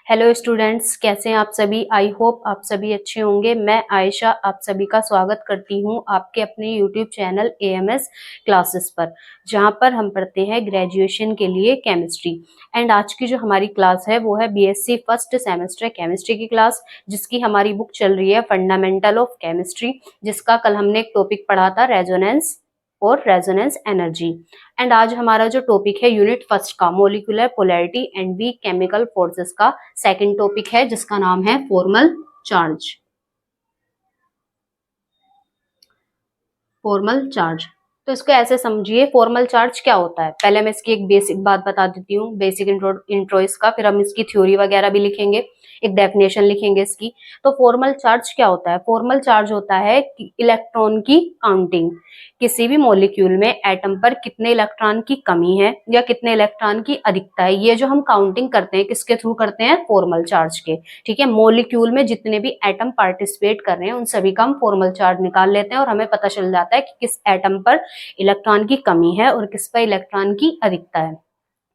Hello students, कैसे हैं आप सभी। आई होप आप सभी अच्छे होंगे। मैं आयशा आप सभी का स्वागत करती हूं आपके अपने यूट्यूब चैनल एएमएस क्लासेस पर, जहां पर हम पढ़ते हैं ग्रेजुएशन के लिए केमिस्ट्री। एंड आज की जो हमारी क्लास है वो है बीएससी फर्स्ट सेमेस्टर केमिस्ट्री की क्लास, जिसकी हमारी बुक चल रही है फंडामेंटल ऑफ केमिस्ट्री, जिसका कल हमने एक टॉपिक पढ़ा था रेजोनेंस और रेजोनेंस एनर्जी। एंड आज हमारा जो टॉपिक है यूनिट फर्स्ट का molecular polarity and weak chemical forces का सेकंड टॉपिक है, जिसका नाम है फॉर्मल चार्ज। फॉर्मल चार्ज तो इसको ऐसे समझिए, फॉर्मल चार्ज क्या होता है। पहले मैं इसकी एक बेसिक बात बता देती हूँ, बेसिक इंट्रो इसका, फिर हम इसकी थ्योरी वगैरह भी लिखेंगे, एक डेफिनेशन लिखेंगे इसकी। तो फॉर्मल चार्ज क्या होता है। फॉर्मल चार्ज होता है कि इलेक्ट्रॉन की काउंटिंग, किसी भी मॉलिक्यूल में एटम पर कितने इलेक्ट्रॉन की कमी है या कितने इलेक्ट्रॉन की अधिकता है, ये जो हम काउंटिंग करते हैं किसके थ्रू करते हैं, फॉर्मल चार्ज के। ठीक है, मॉलिक्यूल में जितने भी एटम पार्टिसिपेट कर रहे हैं उन सभी का हम फॉर्मल चार्ज निकाल लेते हैं और हमें पता चल जाता है कि किस एटम पर इलेक्ट्रॉन की कमी है और किस पर इलेक्ट्रॉन की अधिकता है।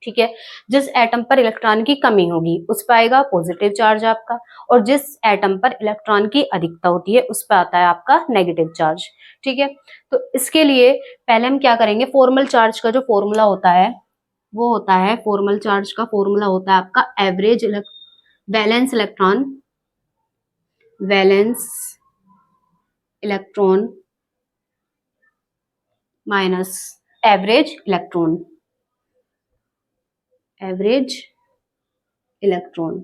ठीक है, जिस एटम पर इलेक्ट्रॉन की कमी होगी उस पर आएगा पॉजिटिव चार्ज आपका, और जिस एटम पर इलेक्ट्रॉन की अधिकता होती है उस पर आता है आपका नेगेटिव चार्ज। ठीक है, तो इसके लिए पहले हम क्या करेंगे, फॉर्मल चार्ज का जो फॉर्मूला होता है वो होता है, फॉर्मल चार्ज का फॉर्मूला होता है आपका average valence electron, valence electron minus average electron, average electron.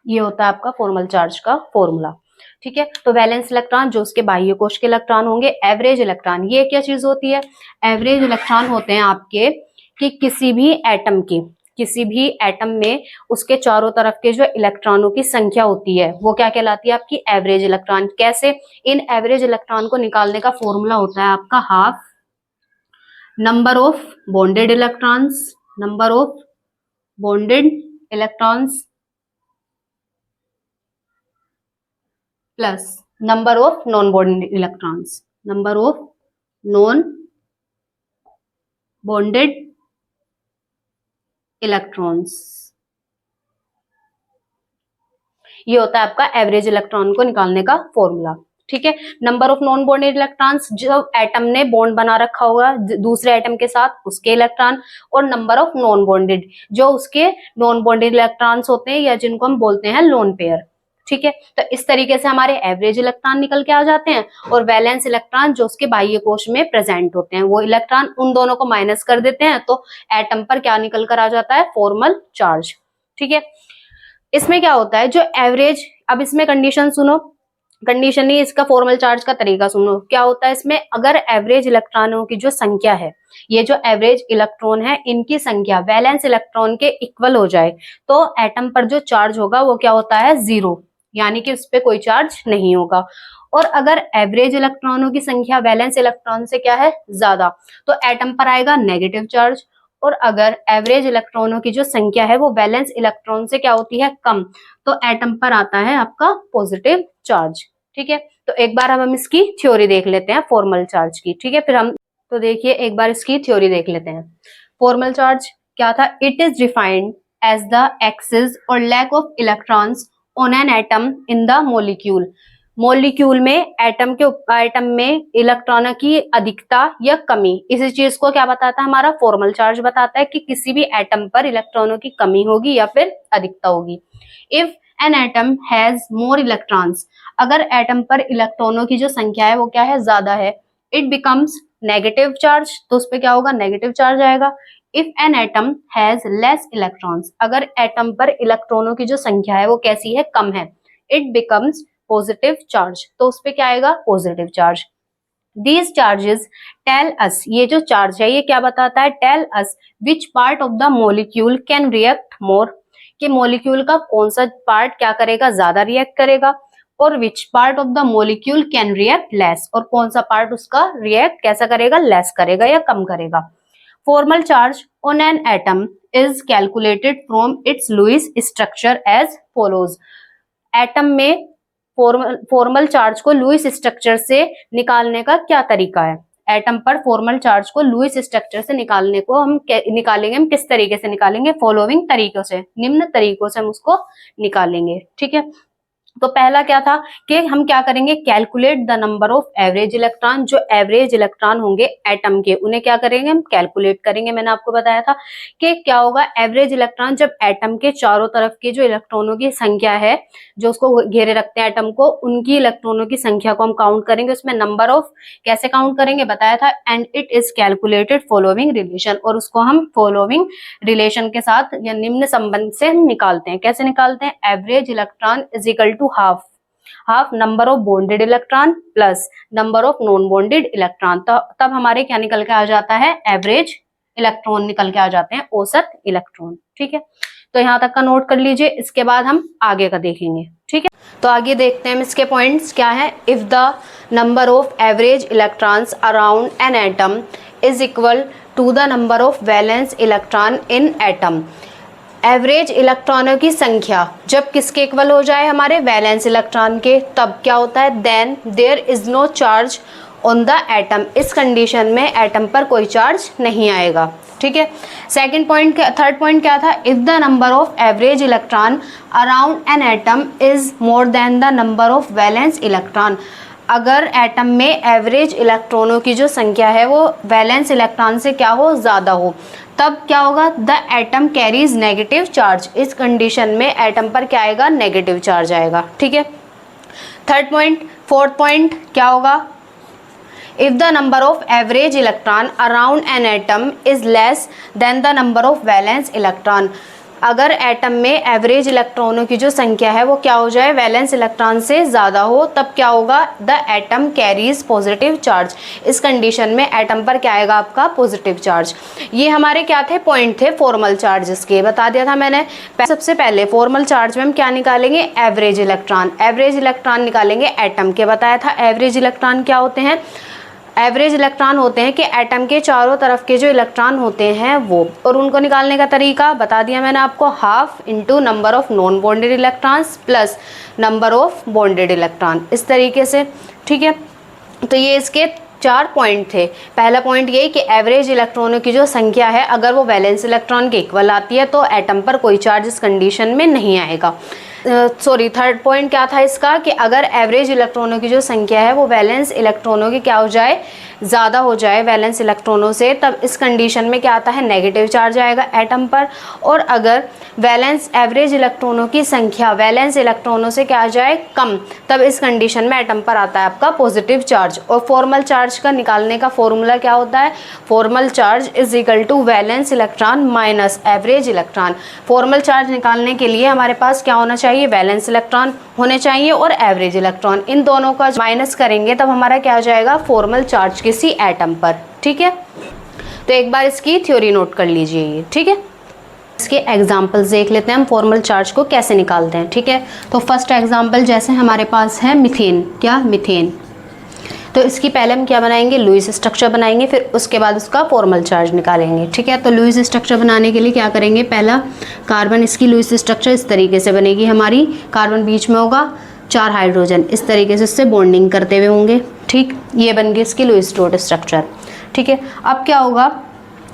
ये होता है आपका फॉर्मल चार्ज का फॉर्मूला। ठीक है, तो वैलेंस इलेक्ट्रॉन जो उसके बाह्य कोश के इलेक्ट्रॉन होंगे, एवरेज इलेक्ट्रॉन ये क्या चीज होती है, एवरेज इलेक्ट्रॉन होते हैं आपके कि किसी भी एटम में उसके चारों तरफ के जो इलेक्ट्रॉनों की संख्या होती है वो क्या कहलाती है, आपकी एवरेज इलेक्ट्रॉन। कैसे, इन एवरेज इलेक्ट्रॉन को निकालने का फॉर्मूला होता है आपका half number of bonded electrons, number of bonded electrons plus number of non bonded electrons, number of non bonded electrons. ये होता है आपका एवरेज इलेक्ट्रॉन को निकालने का फॉर्मूला। ठीक है, number of non bonded electrons जो एटम ने बॉन्ड बना रखा होगा दूसरे एटम के साथ उसके इलेक्ट्रॉन, और नंबर ऑफ नॉन बॉन्डेड जो उसके नॉन बॉन्डेड इलेक्ट्रॉन्स होते हैं या जिनको हम बोलते हैं लोन पेयर। ठीक है, तो इस तरीके से हमारे एवरेज इलेक्ट्रॉन निकल के आ जाते हैं, और वैलेंस इलेक्ट्रॉन जो उसके बाह्य कोश में प्रेजेंट होते हैं वो इलेक्ट्रॉन, उन दोनों को माइनस कर देते हैं तो एटम पर क्या निकल कर आ जाता है, फॉर्मल चार्ज। ठीक है, इसमें क्या होता है जो एवरेज, अब इसमें कंडीशन सुनो, कंडीशन नहीं, इसका फॉर्मल चार्ज का तरीका सुनो। क्या होता है इसमें, अगर एवरेज इलेक्ट्रॉनों की जो संख्या है, ये जो एवरेज इलेक्ट्रॉन है इनकी संख्या वैलेंस इलेक्ट्रॉन के इक्वल हो जाए तो एटम पर जो चार्ज होगा वो क्या होता है, जीरो, यानी कि उस पर कोई चार्ज नहीं होगा। और अगर एवरेज इलेक्ट्रॉनों की संख्या वैलेंस इलेक्ट्रॉन से क्या है, ज्यादा, तो एटम पर आएगा नेगेटिव चार्ज। और अगर एवरेज इलेक्ट्रॉनों की जो संख्या है वो वैलेंस इलेक्ट्रॉन से क्या होती है, कम, तो एटम पर आता है आपका पॉजिटिव चार्ज। ठीक है, तो एक बार हम इसकी थ्योरी देख लेते हैं फॉर्मल चार्ज की। ठीक है, फिर हम तो देखिए एक बार इसकी थ्योरी देख लेते हैं। फॉर्मल चार्ज क्या था, it is defined as the excess or lack of electrons on an atom in the molecule. Molecule में एटम में इलेक्ट्रॉनों की अधिकता या कमी, इसी चीज को क्या बताता है, हमारा फॉर्मल चार्ज बताता है कि किसी भी एटम पर इलेक्ट्रॉनों की कमी होगी या फिर अधिकता होगी। If an atom has more electrons, अगर एटम पर इलेक्ट्रॉनों की जो संख्या है वो क्या है, ज्यादा है, इट बिकम्स नेगेटिव चार्ज, तो उस पर क्या होगा, नेगेटिव चार्ज आएगा। If an atom has less electrons, अगर एटम पर इलेक्ट्रॉनों की जो संख्या है वो कैसी है, कम है, इट बिकम्स पॉजिटिव चार्ज, तो उस पे क्या आएगा, positive charge. These charges tell us, ये जो चार्ज है ये क्या बताता है, tell us which part of the molecule can react more, कि मॉलिक्यूल का कौन सा पार्ट क्या करेगा, ज्यादा रिएक्ट करेगा, और विच part of the molecule can react less, और कौन सा पार्ट उसका रिएक्ट कैसा करेगा, लेस करेगा या कम करेगा। Formal charge on an atom is calculated from its Lewis structure as follows. Atom में फॉर्मल चार्ज को लुईस स्ट्रक्चर से निकालने का क्या तरीका है। एटम पर फॉर्मल चार्ज को लुईस स्ट्रक्चर से निकालने को हम निकालेंगे। हम किस तरीके से निकालेंगे? फॉलोइंग तरीकों से, निम्न तरीकों से हम उसको निकालेंगे। ठीक है, तो पहला क्या था कि हम क्या करेंगे? Calculate the number of average electron. जो एवरेज इलेक्ट्रॉन होंगे एटम के, उन्हें क्या करेंगे? हम कैलकुलेट करेंगे। मैंने आपको बताया था कि क्या होगा, एवरेज इलेक्ट्रॉन जब एटम के चारों तरफ के जो इलेक्ट्रॉनों की संख्या है, जो उसको घेरे रखते हैं एटम को, उनकी इलेक्ट्रॉनों की संख्या को हम काउंट करेंगे। उसमें नंबर ऑफ कैसे काउंट करेंगे बताया था, and it is calculated following relation, और उसको हम फॉलोइंग रिलेशन के साथ या निम्न संबंध से हम निकालते हैं। कैसे निकालते हैं? Average electron is equal to half number of bonded electron plus number of non bonded electron. तो तब हमारे क्या निकल के आ जाता है? एवरेज इलेक्ट्रॉन निकल के आ जाते हैं, औसत इलेक्ट्रॉन। ठीक है, तो यहां तक का नोट कर लीजिए। इसके बाद हम आगे का देखेंगे। ठीक है, तो आगे देखते हैं इसके पॉइंट्स क्या है। If the number of average electrons around an atom is equal to the number of valence electron in atom. Average इलेक्ट्रॉनों की संख्या जब किसके इक्वल हो जाए? हमारे वैलेंस इलेक्ट्रॉन के, तब क्या होता है? Then there is no charge on the atom. इस कंडीशन में एटम पर कोई चार्ज नहीं आएगा। ठीक है, सेकंड पॉइंट, थर्ड पॉइंट क्या था? If the number of average electron around an atom is more than the number of valence electron. अगर एटम में एवरेज इलेक्ट्रॉनों की जो संख्या है वो वैलेंस इलेक्ट्रॉन से क्या हो? ज़्यादा हो, तब क्या होगा? The atom carries negative charge. इस कंडीशन में एटम पर क्या आएगा? नेगेटिव चार्ज आएगा। ठीक है, थर्ड पॉइंट। फोर्थ पॉइंट क्या होगा? If the number of average electron around an atom is less than the number of valence electron. अगर एटम में एवरेज इलेक्ट्रॉनों की जो संख्या है वो क्या हो जाए? वैलेंस इलेक्ट्रॉन से ज़्यादा हो, तब क्या होगा? The atom carries positive charge. इस कंडीशन में एटम पर क्या आएगा? आपका पॉजिटिव चार्ज। ये हमारे क्या थे? पॉइंट थे फॉर्मल चार्जेस के, बता दिया था मैंने। सबसे पहले फॉर्मल चार्ज में हम क्या निकालेंगे? Average electron. एवरेज इलेक्ट्रॉन निकालेंगे एटम के, बताया था। एवरेज इलेक्ट्रॉन क्या होते हैं? एवरेज इलेक्ट्रॉन होते हैं कि एटम के चारों तरफ के जो इलेक्ट्रॉन होते हैं वो, और उनको निकालने का तरीका बता दिया मैंने आपको। Half into number of non bonded electrons plus number of bonded electron, इस तरीके से। ठीक है, तो ये इसके 4 पॉइंट थे। पहला पॉइंट यही कि एवरेज इलेक्ट्रॉनों की जो संख्या है अगर वो वैलेंस इलेक्ट्रॉन के इक्वल आती है तो एटम पर कोई चार्ज इस कंडीशन में नहीं आएगा। थर्ड पॉइंट क्या था इसका? कि अगर एवरेज इलेक्ट्रॉनों की जो संख्या है वो वैलेंस इलेक्ट्रॉनों की क्या हो जाए? ज़्यादा हो जाए वैलेंस इलेक्ट्रॉनों से, तब इस कंडीशन में क्या आता है? नेगेटिव चार्ज आएगा एटम पर। और अगर वैलेंस एवरेज इलेक्ट्रॉनों की संख्या वैलेंस इलेक्ट्रॉनों से क्या आ जाए? कम, तब इस कंडीशन में एटम पर आता है आपका पॉजिटिव चार्ज। और फॉर्मल चार्ज का निकालने का फॉर्मूला क्या होता है? Formal charge is equal to valence electron minus average electron. Formal charge निकालने के लिए हमारे पास क्या होना चाहिए? वैलेंस इलेक्ट्रॉन होने चाहिए और एवरेज इलेक्ट्रॉन। इन दोनों का माइनस करेंगे तब हमारा क्या हो जाएगा? फॉर्मल चार्ज किसी एटम पर। ठीक है, तो एक बार इसकी थ्योरी नोट कर लीजिए ये। ठीक है, इसके एग्जाम्पल्स देख लेते हैं हम फॉर्मल चार्ज को कैसे निकालते हैं। ठीक है, तो फर्स्ट एग्जाम्पल जैसे हमारे पास है मीथेन। क्या? मीथेन। तो इसकी पहले हम क्या बनाएंगे? लुईस स्ट्रक्चर बनाएंगे, फिर उसके बाद उसका फॉर्मल चार्ज निकालेंगे। ठीक है, तो लुईस स्ट्रक्चर बनाने के लिए क्या करेंगे? पहला कार्बन, इसकी लुईस स्ट्रक्चर इस तरीके से बनेगी हमारी। कार्बन बीच में होगा, 4 हाइड्रोजन इस तरीके से इससे बॉन्डिंग करते हुए होंगे। ठीक, ये बन गई इसकी लुईस डॉट स्ट्रक्चर। ठीक है, अब क्या होगा?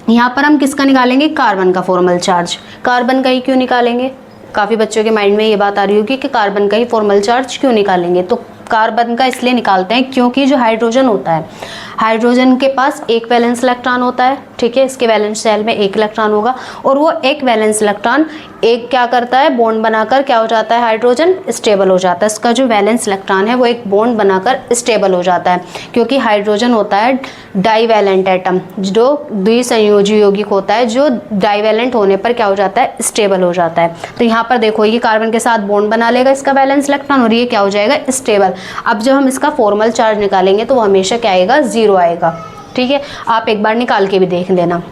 यहाँ पर हम किसका निकालेंगे? कार्बन का फॉर्मल चार्ज। कार्बन का ही क्यों निकालेंगे? काफ़ी बच्चों के माइंड में ये बात आ रही होगी कि कार्बन का ही फॉर्मल चार्ज क्यों निकालेंगे। तो कार्बन का इसलिए निकालते हैं क्योंकि जो हाइड्रोजन होता है, हाइड्रोजन के पास एक वैलेंस इलेक्ट्रॉन होता है। ठीक है, इसके वैलेंस शेल में एक इलेक्ट्रॉन होगा, और वो एक वैलेंस इलेक्ट्रॉन एक क्या करता है? बॉन्ड बनाकर क्या हो जाता है? हाइड्रोजन स्टेबल हो जाता है। इसका जो वैलेंस इलेक्ट्रॉन है वो एक बॉन्ड बनाकर स्टेबल हो जाता है, क्योंकि हाइड्रोजन होता है डाईवैलेंट एटम, जो द्विसंयोजी यौगिक होता है, जो डाईवैलेंट होने पर क्या हो जाता है? स्टेबल हो जाता है। तो यहाँ पर देखो, ये कार्बन के साथ बॉन्ड बना लेगा इसका वैलेंस इलेक्ट्रॉन, और ये क्या हो जाएगा? स्टेबल। अब जब हम इसका फॉर्मल चार्ज निकालेंगे तो वो हमेशा क्या आएगा? 0 आएगा। ठीक है, आप एक बार निकाल के भी देख लेना।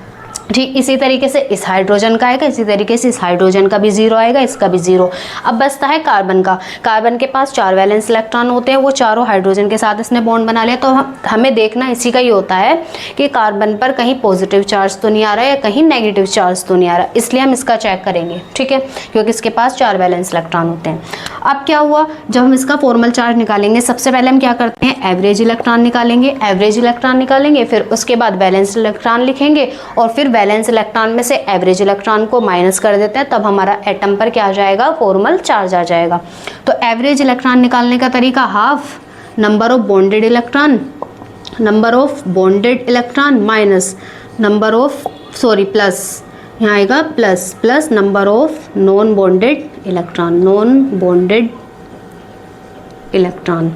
ठीक इसी तरीके से इस हाइड्रोजन का आएगा, इसी तरीके से इस हाइड्रोजन का भी 0 आएगा, इसका भी 0। अब बचता है कार्बन का। कार्बन के पास 4 वैलेंस इलेक्ट्रॉन होते हैं, वो चारों हाइड्रोजन के साथ इसने बॉन्ड बना लिया। तो हमें देखना इसी का ही होता है कि कार्बन पर कहीं पॉजिटिव चार्ज तो नहीं आ रहा है या कहीं नेगेटिव चार्ज तो नहीं आ रहा, इसलिए हम इसका चेक करेंगे। ठीक है, क्योंकि इसके पास 4 वैलेंस इलेक्ट्रॉन होते हैं। अब क्या हुआ, जब हम इसका फॉर्मल चार्ज निकालेंगे, सबसे पहले हम क्या करते हैं, एवरेज इलेक्ट्रॉन निकालेंगे। एवरेज इलेक्ट्रॉन निकालेंगे, फिर उसके बाद वैलेंस इलेक्ट्रॉन लिखेंगे और फिर वैलेंस इलेक्ट्रॉन में से एवरेज इलेक्ट्रॉन को माइनस कर देते हैं, तब हमारा एटम पर क्या आ जाएगा, फॉर्मल चार्ज आ जाएगा। तो एवरेज इलेक्ट्रॉन निकालने का तरीका, half number of bonded electron minus number of plus, यहाँ आएगा plus number of non bonded electron.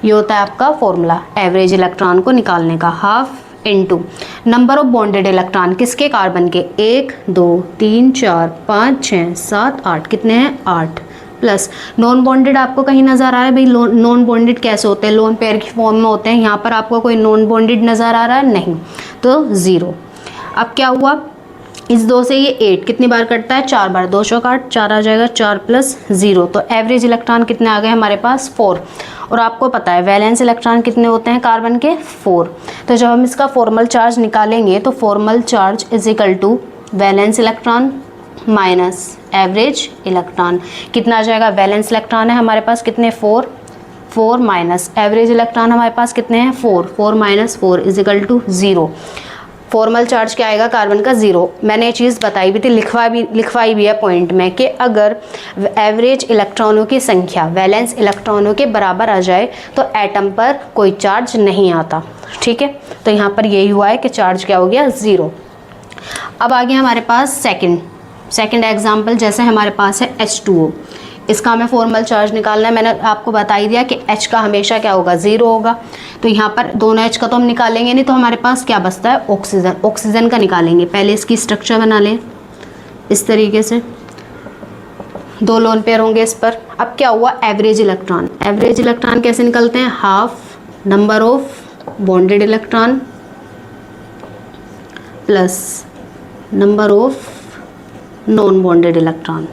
ये होता है आपका फॉर्मूला एवरेज इलेक्ट्रॉन को निकालने का, half into number of bonded electron किसके, कार्बन के, 1 2 3 4 5 6 7 8, कितने हैं, 8, प्लस नॉन बॉन्डेड आपको कहीं नज़र आ रहा है भाई, नॉन बॉन्डेड कैसे होते हैं, लोन पेयर की फॉर्म में होते हैं, यहाँ पर आपको कोई नॉन बॉन्डेड नज़र आ रहा है, नहीं, तो 0। अब क्या हुआ, इस 2 से ये 8 कितनी बार कटता है, 4 बार, 2 चौक 8, 4 आ जाएगा, 4 प्लस 0, तो एवरेज इलेक्ट्रॉन कितने आ गए हमारे पास, 4। और आपको पता है वैलेंस इलेक्ट्रॉन कितने होते हैं कार्बन के, 4। तो जब हम इसका फॉर्मल चार्ज निकालेंगे तो formal charge is equal to valence electron minus average electron, कितना आ जाएगा, वैलेंस इलेक्ट्रॉन है हमारे पास कितने, 4 माइनस एवरेज इलेक्ट्रॉन हमारे पास कितने हैं, 4 minus 4 is equal to 0। Formal charge क्या आएगा कार्बन का, 0। मैंने ये चीज़ बताई भी थी, लिखवाई भी है पॉइंट में, कि अगर एवरेज इलेक्ट्रॉनों की संख्या वैलेंस इलेक्ट्रॉनों के बराबर आ जाए तो एटम पर कोई चार्ज नहीं आता। ठीक है, तो यहाँ पर यही हुआ है कि चार्ज क्या हो गया, 0। अब आगे हमारे पास सेकंड एग्जाम्पल, जैसे हमारे पास है H2O, इसका हमें फॉर्मल चार्ज निकालना है। मैंने आपको बता ही दिया कि H का हमेशा क्या होगा, 0 होगा। तो यहाँ पर दोनों H का तो हम निकालेंगे नहीं, तो हमारे पास क्या बचता है, ऑक्सीजन का निकालेंगे। पहले इसकी स्ट्रक्चर बना लें इस तरीके से, 2 लोन पेयर होंगे इस पर। अब क्या हुआ, एवरेज इलेक्ट्रॉन कैसे निकलते हैं, half number of bonded electron plus number of non bonded electron,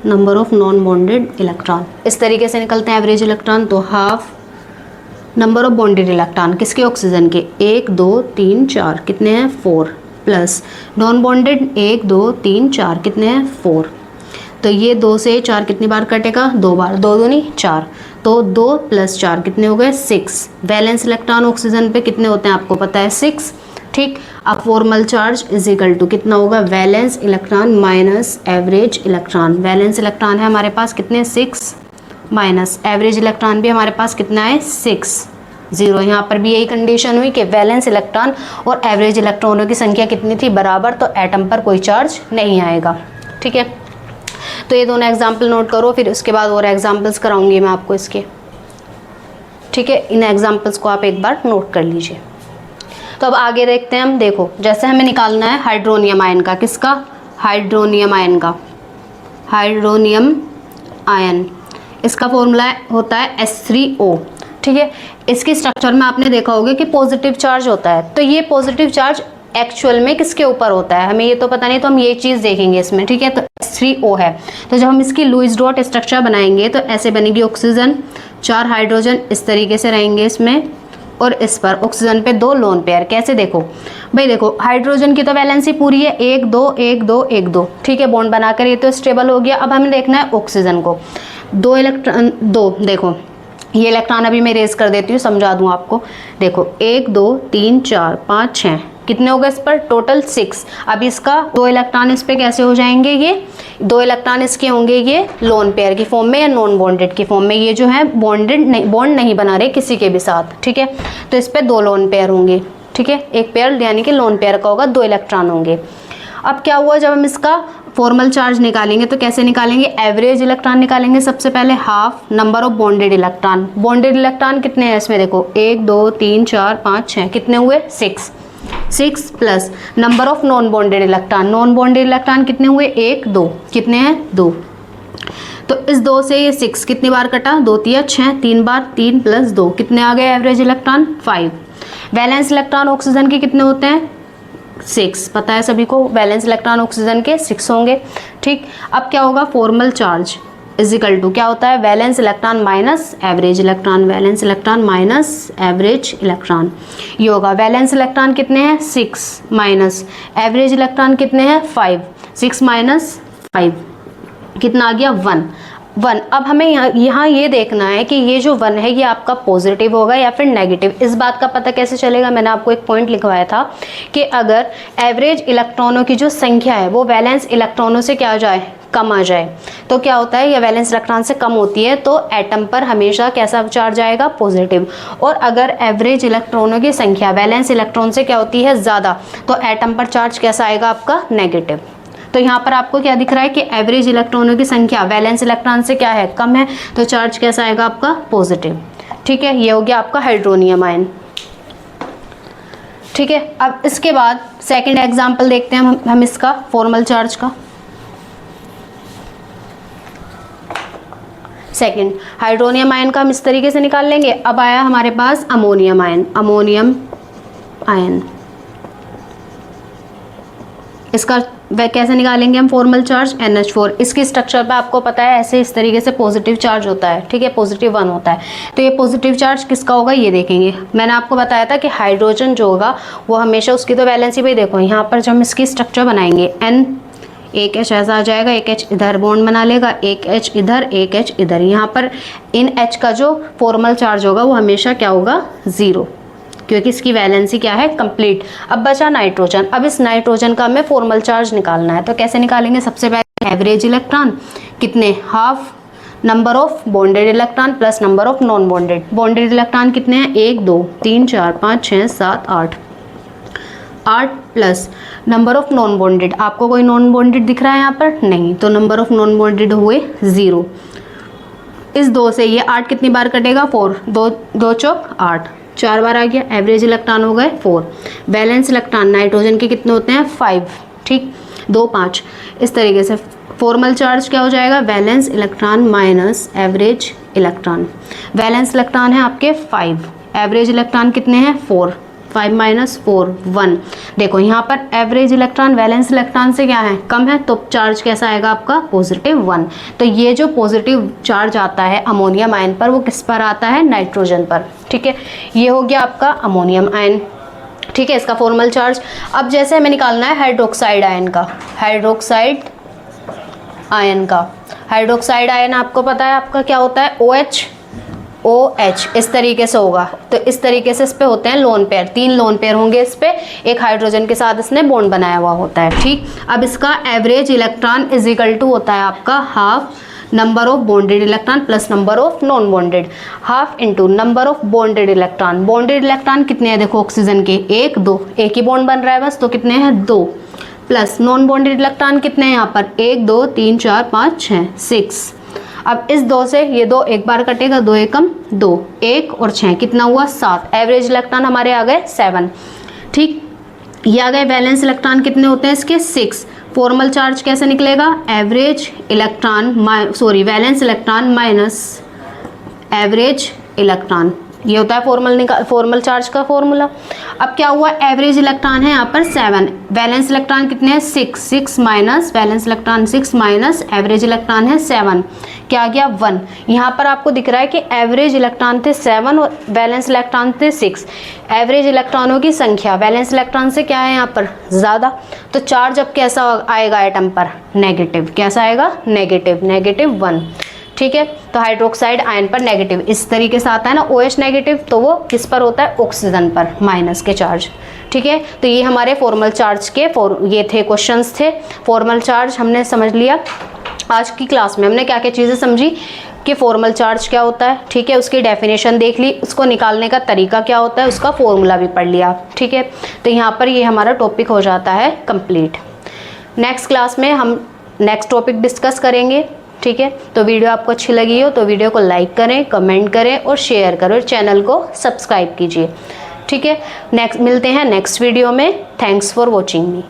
number of non bonded electron, इस तरीके से निकलते हैं एवरेज इलेक्ट्रॉन। तो half number of bonded electron किसके, ऑक्सीजन के, 1 2 3 4, कितने हैं, 4, प्लस नॉन बॉन्डेड 1 2 3 4, कितने हैं, 4। तो ये 2 से 4 कितनी बार कटेगा, 2 बार, 2 दूनी 4, तो 2 प्लस 4 कितने हो गए, 6। वैलेंस इलेक्ट्रॉन ऑक्सीजन पे कितने होते हैं आपको पता है, 6। ठीक, अब formal charge is equal to कितना होगा, valence electron minus average electron. Valence electron है हमारे पास कितने, 6, माइनस एवरेज इलेक्ट्रॉन भी हमारे पास कितना है, 6, 0। यहाँ पर भी यही कंडीशन हुई कि वैलेंस इलेक्ट्रॉन और एवरेज इलेक्ट्रॉनों की संख्या कितनी थी, बराबर, तो एटम पर कोई चार्ज नहीं आएगा। ठीक है, तो ये दोनों एग्जाम्पल नोट करो, फिर उसके बाद और एग्जाम्पल्स कराऊंगी मैं आपको इसके। ठीक है, इन एग्जाम्पल्स को आप एक बार नोट कर लीजिए। तो अब आगे देखते हैं हम, देखो जैसे हमें निकालना है हाइड्रोनियम आयन का, किसका, हाइड्रोनियम आयन, इसका फॉर्मूला होता है H3O। ठीक है, इसकी स्ट्रक्चर में आपने देखा होगा कि पॉजिटिव चार्ज होता है, तो ये पॉजिटिव चार्ज एक्चुअल में किसके ऊपर होता है हमें ये तो पता नहीं, तो हम ये चीज़ देखेंगे इसमें। ठीक है, तो H3O है, तो जब हम इसकी लुईस डॉट स्ट्रक्चर बनाएंगे तो ऐसे बनेगी, ऑक्सीजन 4 हाइड्रोजन इस तरीके से रहेंगे इसमें, और इस पर ऑक्सीजन पे 2 लोन पेयर। कैसे, देखो भाई, देखो हाइड्रोजन की तो वैलेंसी पूरी है, 1 2 1 2 1 2, ठीक है, बॉन्ड बनाकर ये तो स्टेबल हो गया। अब हमें देखना है ऑक्सीजन को, 2 इलेक्ट्रॉन, 2, देखो ये इलेक्ट्रॉन अभी मैं रेज कर देती हूँ, समझा दूँ आपको। देखो 1 2 3 4 5 6, कितने हो गए इस पर, टोटल 6। अब इसका 2 इलेक्ट्रॉन इस पे कैसे हो जाएंगे, ये 2 इलेक्ट्रॉन इसके होंगे ये लोन पेयर की फॉर्म में या नॉन बॉन्डेड की फॉर्म में, ये जो है बॉन्ड नहीं बना रहे किसी के भी साथ। ठीक है, तो इस पे 2 लोन पेयर होंगे। ठीक है, एक पेयर यानी कि लोन पेयर का होगा, 2 इलेक्ट्रॉन होंगे। अब क्या हुआ, जब हम इसका फॉर्मल चार्ज निकालेंगे तो कैसे निकालेंगे, एवरेज इलेक्ट्रॉन निकालेंगे सबसे पहले, half number of bonded electron कितने हैं इसमें, देखो 1 2 3 4 5 6, कितने हुए, 6 plus number of non bonded electron कितने हुए, 1 2, कितने हैं, 2। तो इस 2 से ये 6 कितनी बार कटा, 2 तिया 6, 3 बार, 3 + 2 कितने आ गए average electron 5। Valence electron oxygen के कितने होते हैं 6, पता है सभी को, वैलेंस इलेक्ट्रॉन ऑक्सीजन के 6 होंगे। ठीक, अब क्या होगा, फॉर्मल चार्ज इजिकल टू क्या होता है, valence electron minus average electron, valence electron minus average electron. ये होगा वैलेंस इलेक्ट्रॉन कितने हैं 6 माइनस एवरेज इलेक्ट्रॉन कितने हैं 5, 6 माइनस 5 कितना आ गया 1। अब हमें यहाँ ये देखना है कि ये जो 1 है ये आपका पॉजिटिव होगा या फिर नेगेटिव। इस बात का पता कैसे चलेगा, मैंने आपको एक पॉइंट लिखवाया था कि अगर एवरेज इलेक्ट्रॉनों की जो संख्या है वो वैलेंस इलेक्ट्रॉनों से क्या हो जाए, कम आ जाए, तो क्या होता है, या वैलेंस इलेक्ट्रॉन से कम होती है तो एटम पर हमेशा कैसा चार्ज आएगा, पॉजिटिव। और अगर एवरेज इलेक्ट्रॉनों की संख्या वैलेंस इलेक्ट्रॉन से क्या होती है, ज़्यादा, तो एटम पर चार्ज कैसा आएगा आपका, नेगेटिव। तो यहाँ पर आपको क्या दिख रहा है कि एवरेज इलेक्ट्रॉनों की संख्या वैलेंस इलेक्ट्रॉन से क्या है, कम है, तो चार्ज कैसा आएगा आपका, पॉजिटिव। ठीक है, ये हो गया आपका हाइड्रोनियम आयन। ठीक है, अब इसके बाद सेकंड एग्जांपल देखते हैं हम इसका फॉर्मल चार्ज का। सेकंड हाइड्रोनियम आयन का हम इस तरीके से निकाल लेंगे। अब आया हमारे पास अमोनियम आयन, अमोनियम आयन, इसका वह कैसे निकालेंगे हम फॉर्मल चार्ज, NH4। इसकी स्ट्रक्चर पे आपको पता है ऐसे इस तरीके से पॉजिटिव चार्ज होता है। ठीक है, +1 होता है। तो ये पॉजिटिव चार्ज किसका होगा ये देखेंगे। मैंने आपको बताया था कि हाइड्रोजन जो होगा वो हमेशा उसकी तो वैलेंसी पे देखो, यहाँ पर जब हम इसकी स्ट्रक्चर बनाएंगे N, एक H ऐसा आ जाएगा, एक H इधर बॉन्ड बना लेगा, एक H इधर, एक H इधर। यहाँ पर इन H का जो फॉर्मल चार्ज होगा वो हमेशा क्या होगा, 0, क्योंकि इसकी वैलेंसी क्या है, कंप्लीट। अब बचा नाइट्रोजन। अब इस नाइट्रोजन का हमें फॉर्मल चार्ज निकालना है, तो कैसे निकालेंगे, सबसे पहले एवरेज इलेक्ट्रॉन कितने, half number of bonded electron plus number of non bonded. Bonded electron कितने हैं, 1 2 3 4 5 6 7 8 plus number of non bonded. आपको कोई नॉन बॉन्डेड दिख रहा है यहाँ पर, नहीं, तो नंबर ऑफ नॉन बॉन्डेड हुए 0। इस 2 से ये 8 कितनी बार कटेगा, 4, 2 चौक 8, 4 बार आ गया। एवरेज इलेक्ट्रॉन हो गए 4। वैलेंस इलेक्ट्रॉन नाइट्रोजन के कितने होते हैं, 5। ठीक, 2 5। इस तरीके से फॉर्मल चार्ज क्या हो जाएगा, valence electron minus average electron. Valence electron है आपके 5, एवरेज इलेक्ट्रॉन कितने हैं 4, 5 माइनस 4 1। देखो यहाँ पर एवरेज इलेक्ट्रॉन वैलेंस इलेक्ट्रॉन से क्या है, कम है, तो चार्ज कैसा आएगा आपका, +1। तो ये जो पॉजिटिव चार्ज आता है अमोनियम आयन पर वो किस पर आता है, नाइट्रोजन पर। ठीक है, ये हो गया आपका अमोनियम आयन। ठीक है, इसका फॉर्मल चार्ज। अब जैसे हमें निकालना है हाइड्रोक्साइड आयन का, हाइड्रोक्साइड आयन का। हाइड्रोक्साइड आयन आपको पता है आपका क्या होता है, OH इस तरीके से होगा। तो इस तरीके से इस पे होते हैं लोन पेयर, 3 लोन पेयर होंगे इस पे, एक हाइड्रोजन के साथ इसने बॉन्ड बनाया हुआ होता है। ठीक, अब इसका एवरेज इलेक्ट्रॉन = होता है आपका half number of bonded electron plus number of non bonded, half into number of bonded electron. Bonded electron कितने हैं, देखो ऑक्सीजन के 1 2, एक ही बॉन्ड बन रहा है बस, तो कितने हैं 2, प्लस नॉन बॉन्डेड इलेक्ट्रॉन कितने हैं यहाँ पर, 1 2 3 4 5 6 6। अब इस 2 से ये 2 एक बार कटेगा, 2 एकम 2, 1 और 6 कितना हुआ 7। एवरेज इलेक्ट्रॉन हमारे आ गए 7। ठीक, ये आ गए। वैलेंस इलेक्ट्रॉन कितने होते हैं इसके 6। फॉर्मल चार्ज कैसे निकलेगा, average electron valence electron minus average electron, ये होता है फॉर्मल चार्ज का फॉर्मूला। अब क्या हुआ, एवरेज इलेक्ट्रॉन है यहाँ पर 7, वैलेंस इलेक्ट्रॉन कितने हैं 6 minus valence electron 6 minus average electron है 7, क्या आ गया 1। यहाँ पर आपको दिख रहा है कि एवरेज इलेक्ट्रॉन थे 7 और वैलेंस इलेक्ट्रॉन थे 6। एवरेज इलेक्ट्रॉनों की संख्या वैलेंस इलेक्ट्रॉन से क्या है यहाँ पर ज़्यादा, तो चार्ज अब कैसा आएगा एटम पर, नेगेटिव। कैसा आएगा, नेगेटिव 1। ठीक है, तो हाइड्रोक्साइड आयन पर नेगेटिव इस तरीके से आता है ना, OH नेगेटिव, तो वो किस पर होता है, ऑक्सीजन पर, माइनस के चार्ज। ठीक है, तो ये हमारे फॉर्मल चार्ज के ये थे क्वेश्चंस थे। फॉर्मल चार्ज हमने समझ लिया। आज की क्लास में हमने क्या क्या चीज़ें समझी कि फॉर्मल चार्ज क्या होता है। ठीक है, उसकी डेफिनेशन देख ली, उसको निकालने का तरीका क्या होता है, उसका फॉर्मूला भी पढ़ लिया। ठीक है, तो यहाँ पर ये हमारा टॉपिक हो जाता है कंप्लीट। नेक्स्ट क्लास में हम नेक्स्ट टॉपिक डिस्कस करेंगे। ठीक है, तो वीडियो आपको अच्छी लगी हो तो वीडियो को लाइक करें, कमेंट करें और शेयर करें और चैनल को सब्सक्राइब कीजिए। ठीक है, मिलते हैं नेक्स्ट वीडियो में। Thanks for watching me.